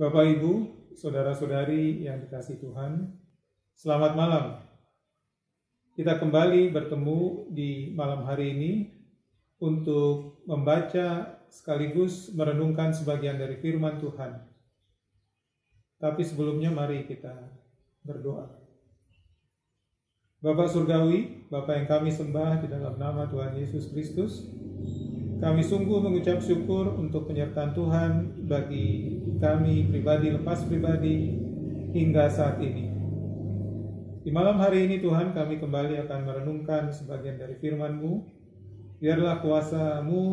Bapak, Ibu, saudara-saudari yang dikasihi Tuhan, selamat malam. Kita kembali bertemu di malam hari ini untuk membaca sekaligus merenungkan sebagian dari firman Tuhan. Tapi sebelumnya mari kita berdoa. Bapa Surgawi, Bapa yang kami sembah di dalam nama Tuhan Yesus Kristus, kami sungguh mengucap syukur untuk penyertaan Tuhan bagi kami pribadi lepas pribadi hingga saat ini. Di malam hari ini Tuhan, kami kembali akan merenungkan sebagian dari firman-Mu. Biarlah kuasa-Mu,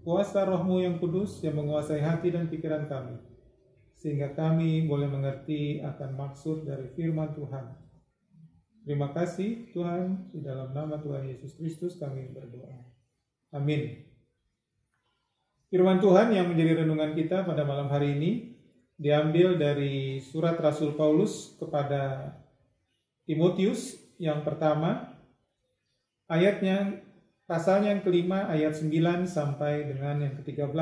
kuasa Roh-Mu yang kudus yang menguasai hati dan pikiran kami, sehingga kami boleh mengerti akan maksud dari firman Tuhan. Terima kasih Tuhan, di dalam nama Tuhan Yesus Kristus kami berdoa. Amin. Firman Tuhan yang menjadi renungan kita pada malam hari ini diambil dari surat Rasul Paulus kepada Timotius yang pertama, ayatnya pasalnya yang kelima ayat 9 sampai dengan yang ke-13.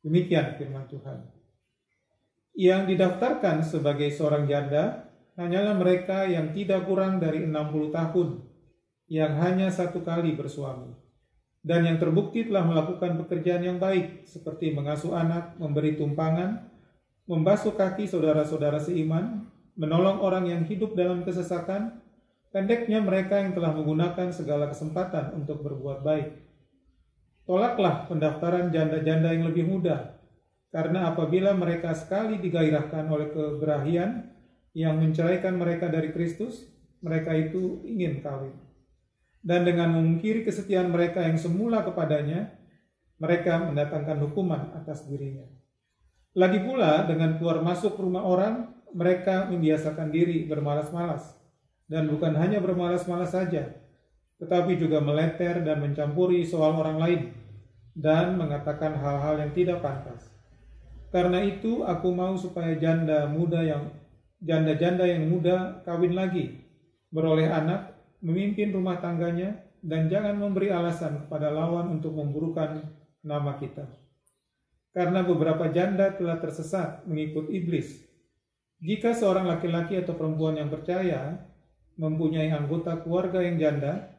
Demikian firman Tuhan. Yang didaftarkan sebagai seorang janda hanyalah mereka yang tidak kurang dari 60 tahun, yang hanya satu kali bersuami, dan yang terbukti telah melakukan pekerjaan yang baik, seperti mengasuh anak, memberi tumpangan, membasuh kaki saudara-saudara seiman, menolong orang yang hidup dalam kesesakan, pendeknya mereka yang telah menggunakan segala kesempatan untuk berbuat baik. Tolaklah pendaftaran janda-janda yang lebih muda, karena apabila mereka sekali digairahkan oleh keberahian yang menceraikan mereka dari Kristus, mereka itu ingin kawin. Dan dengan memungkiri kesetiaan mereka yang semula kepadanya, mereka mendatangkan hukuman atas dirinya. Lagi pula dengan keluar masuk rumah orang, mereka membiasakan diri bermalas-malas. Dan bukan hanya bermalas-malas saja, tetapi juga meleter dan mencampuri soal orang lain, dan mengatakan hal-hal yang tidak pantas. Karena itu aku mau supaya janda-janda yang muda kawin lagi, beroleh anak, memimpin rumah tangganya, dan jangan memberi alasan kepada lawan untuk memburukan nama kita. Karena beberapa janda telah tersesat mengikut iblis. Jika seorang laki-laki atau perempuan yang percaya mempunyai anggota keluarga yang janda,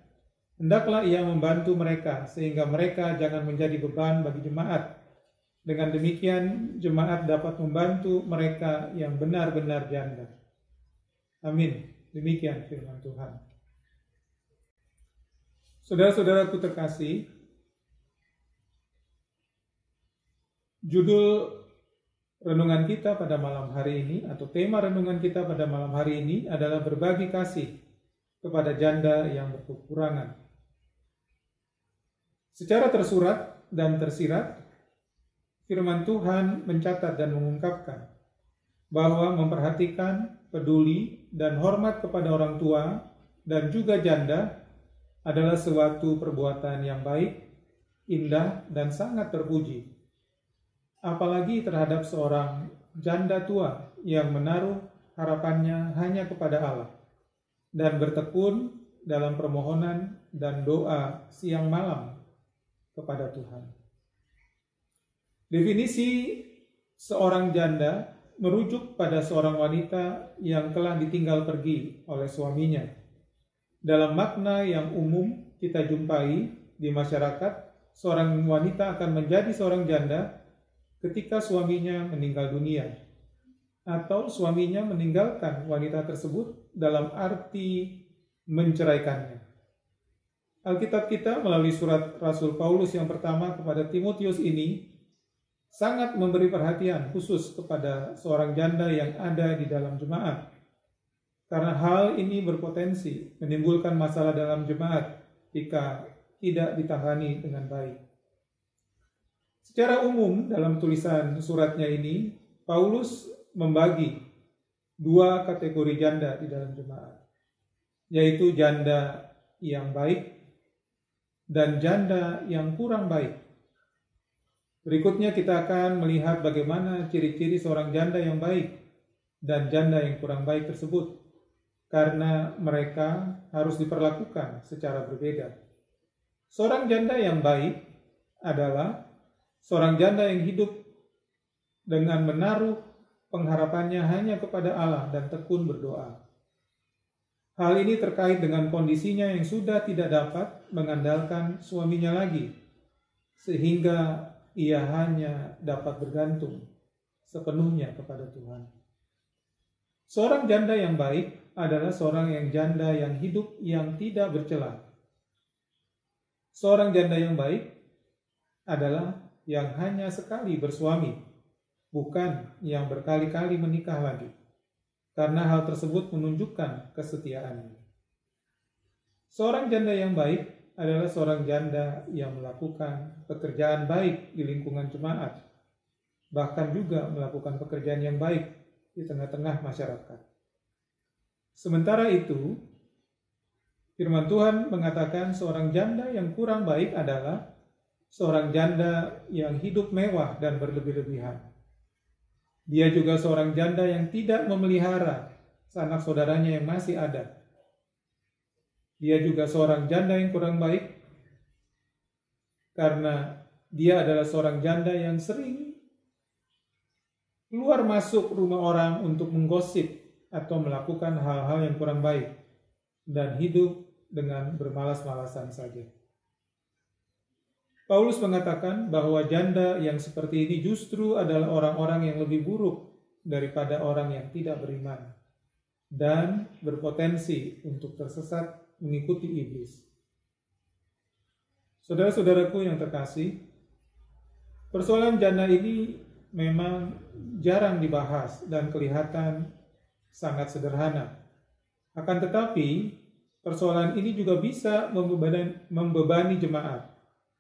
hendaklah ia membantu mereka sehingga mereka jangan menjadi beban bagi jemaat. Dengan demikian, jemaat dapat membantu mereka yang benar-benar janda. Amin. Demikian firman Tuhan. Saudara-saudaraku terkasih, judul renungan kita pada malam hari ini, atau tema renungan kita pada malam hari ini adalah berbagi kasih kepada janda yang berkekurangan. Secara tersurat dan tersirat, firman Tuhan mencatat dan mengungkapkan bahwa memperhatikan, peduli, dan hormat kepada orang tua dan juga janda adalah suatu perbuatan yang baik, indah, dan sangat terpuji. Apalagi terhadap seorang janda tua yang menaruh harapannya hanya kepada Allah dan bertekun dalam permohonan dan doa siang malam kepada Tuhan. Definisi seorang janda merujuk pada seorang wanita yang telah ditinggal pergi oleh suaminya. Dalam makna yang umum kita jumpai di masyarakat, seorang wanita akan menjadi seorang janda ketika suaminya meninggal dunia, atau suaminya meninggalkan wanita tersebut dalam arti menceraikannya. Alkitab kita melalui surat Rasul Paulus yang pertama kepada Timotius ini sangat memberi perhatian khusus kepada seorang janda yang ada di dalam jemaat. Karena hal ini berpotensi menimbulkan masalah dalam jemaat jika tidak ditangani dengan baik. Secara umum dalam tulisan suratnya ini, Paulus membagi dua kategori janda di dalam jemaat, yaitu janda yang baik dan janda yang kurang baik. Berikutnya kita akan melihat bagaimana ciri-ciri seorang janda yang baik dan janda yang kurang baik tersebut, karena mereka harus diperlakukan secara berbeda. Seorang janda yang baik adalah seorang janda yang hidup dengan menaruh pengharapannya hanya kepada Allah dan tekun berdoa. Hal ini terkait dengan kondisinya yang sudah tidak dapat mengandalkan suaminya lagi, sehingga ia hanya dapat bergantung sepenuhnya kepada Tuhan. Seorang janda yang baik adalah seorang yang janda yang hidup yang tidak bercela. Seorang janda yang baik adalah yang hanya sekali bersuami, bukan yang berkali-kali menikah lagi, karena hal tersebut menunjukkan kesetiaannya. Seorang janda yang baik adalah seorang janda yang melakukan pekerjaan baik di lingkungan jemaat, bahkan juga melakukan pekerjaan yang baik di tengah-tengah masyarakat. Sementara itu, firman Tuhan mengatakan seorang janda yang kurang baik adalah seorang janda yang hidup mewah dan berlebih-lebihan. Dia juga seorang janda yang tidak memelihara sanak saudaranya yang masih ada. Dia juga seorang janda yang kurang baik karena dia adalah seorang janda yang sering keluar masuk rumah orang untuk menggosip atau melakukan hal-hal yang kurang baik dan hidup dengan bermalas-malasan saja. Paulus mengatakan bahwa janda yang seperti ini justru adalah orang-orang yang lebih buruk daripada orang yang tidak beriman dan berpotensi untuk tersesat mengikuti iblis. Saudara-saudaraku yang terkasih, persoalan janda ini memang jarang dibahas dan kelihatan sangat sederhana. Akan tetapi, persoalan ini juga bisa membebani jemaat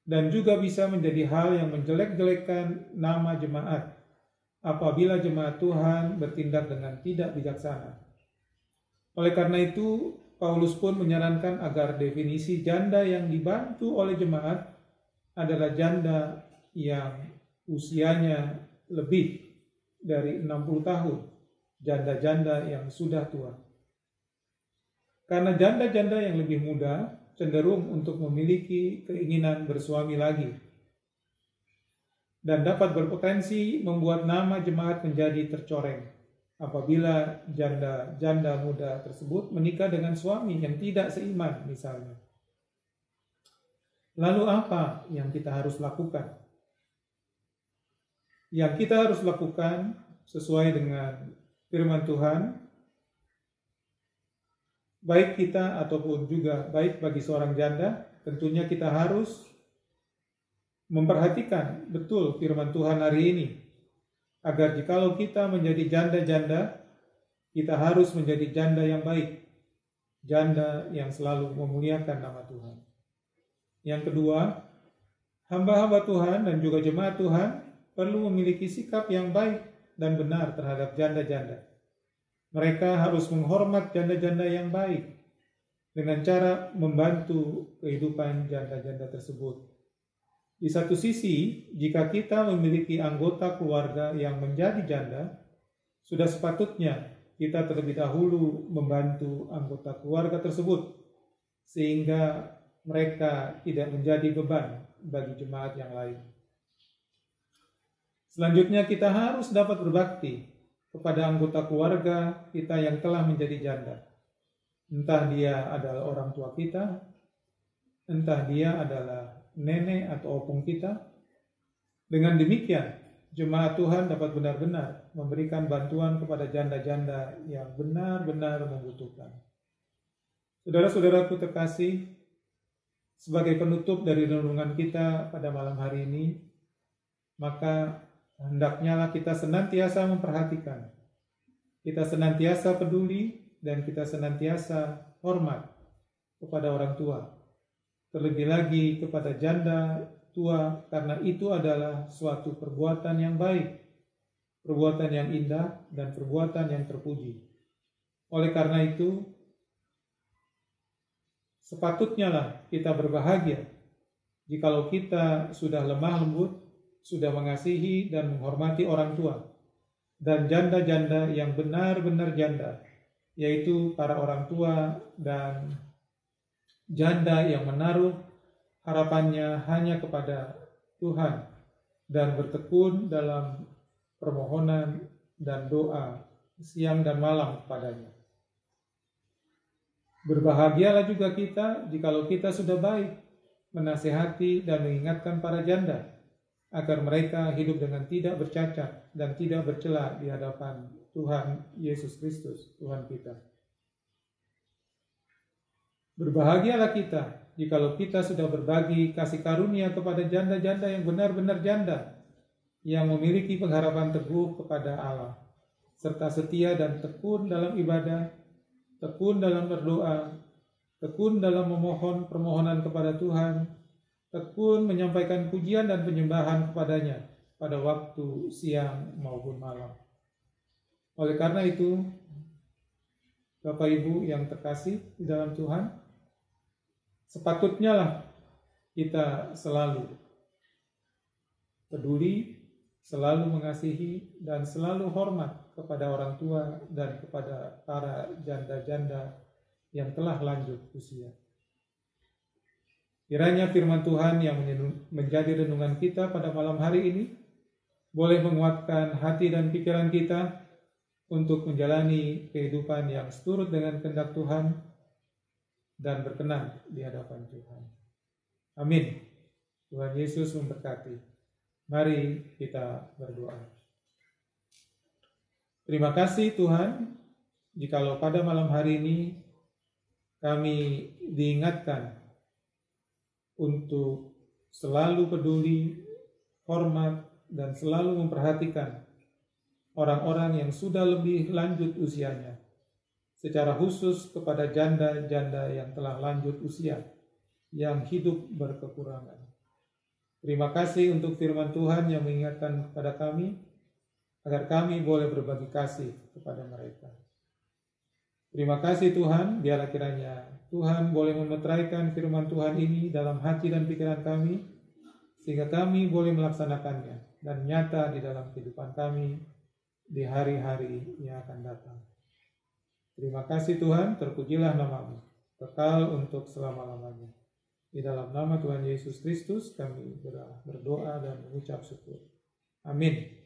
dan juga bisa menjadi hal yang menjelek-jelekkan nama jemaat apabila jemaat Tuhan bertindak dengan tidak bijaksana. Oleh karena itu, Paulus pun menyarankan agar definisi janda yang dibantu oleh jemaat adalah janda yang usianya lebih dari 60 tahun, janda-janda yang sudah tua. Karena janda-janda yang lebih muda cenderung untuk memiliki keinginan bersuami lagi dan dapat berpotensi membuat nama jemaat menjadi tercoreng apabila janda-janda muda tersebut menikah dengan suami yang tidak seiman misalnya. Lalu apa yang kita harus lakukan? Yang kita harus lakukan sesuai dengan firman Tuhan, baik kita ataupun juga baik bagi seorang janda, tentunya kita harus memperhatikan betul firman Tuhan hari ini. Agar jikalau kita menjadi janda-janda, kita harus menjadi janda yang baik. Janda yang selalu memuliakan nama Tuhan. Yang kedua, hamba-hamba Tuhan dan juga jemaat Tuhan perlu memiliki sikap yang baik dan benar terhadap janda-janda. Mereka harus menghormat janda-janda yang baik dengan cara membantu kehidupan janda-janda tersebut. Di satu sisi, jika kita memiliki anggota keluarga yang menjadi janda, sudah sepatutnya kita terlebih dahulu membantu anggota keluarga tersebut sehingga mereka tidak menjadi beban bagi jemaat yang lain. Selanjutnya kita harus dapat berbakti kepada anggota keluarga kita yang telah menjadi janda. Entah dia adalah orang tua kita, entah dia adalah nenek atau opung kita. Dengan demikian, jemaat Tuhan dapat benar-benar memberikan bantuan kepada janda-janda yang benar-benar membutuhkan. Saudara-saudaraku terkasih, sebagai penutup dari renungan kita pada malam hari ini, maka hendaknya kita senantiasa memperhatikan, kita senantiasa peduli, dan kita senantiasa hormat kepada orang tua. Terlebih lagi kepada janda tua, karena itu adalah suatu perbuatan yang baik, perbuatan yang indah, dan perbuatan yang terpuji. Oleh karena itu, sepatutnya kita berbahagia jikalau kita sudah lemah lembut, sudah mengasihi dan menghormati orang tua, dan janda-janda yang benar-benar janda, yaitu para orang tua dan janda yang menaruh harapannya hanya kepada Tuhan dan bertekun dalam permohonan, dan doa siang dan malam kepadanya. Berbahagialah juga kita jikalau kita sudah baik menasihati dan mengingatkan para janda agar mereka hidup dengan tidak bercacat dan tidak bercela di hadapan Tuhan Yesus Kristus, Tuhan kita. Berbahagialah kita jikalau kita sudah berbagi kasih karunia kepada janda-janda yang benar-benar janda, yang memiliki pengharapan teguh kepada Allah, serta setia dan tekun dalam ibadah, tekun dalam berdoa, tekun dalam memohon permohonan kepada Tuhan, tekun menyampaikan pujian dan penyembahan kepadanya pada waktu siang maupun malam. Oleh karena itu, Bapak Ibu yang terkasih di dalam Tuhan, sepatutnya lah kita selalu peduli, selalu mengasihi, dan selalu hormat kepada orang tua dan kepada para janda-janda yang telah lanjut usia. Kiranya firman Tuhan yang menjadi renungan kita pada malam hari ini boleh menguatkan hati dan pikiran kita untuk menjalani kehidupan yang seturut dengan kehendak Tuhan dan berkenan di hadapan Tuhan. Amin. Tuhan Yesus memberkati. Mari kita berdoa. Terima kasih Tuhan, jikalau pada malam hari ini kami diingatkan untuk selalu peduli, hormat, dan selalu memperhatikan orang-orang yang sudah lebih lanjut usianya, secara khusus kepada janda-janda yang telah lanjut usia, yang hidup berkekurangan. Terima kasih untuk firman Tuhan yang mengingatkan kepada kami, agar kami boleh berbagi kasih kepada mereka. Terima kasih Tuhan, biarlah kiranya Tuhan boleh memeteraikan firman Tuhan ini dalam hati dan pikiran kami, sehingga kami boleh melaksanakannya dan nyata di dalam kehidupan kami di hari-hari yang akan datang. Terima kasih Tuhan, terpujilah nama-Mu, kekal untuk selama-lamanya. Di dalam nama Tuhan Yesus Kristus kami berdoa dan mengucap syukur. Amin.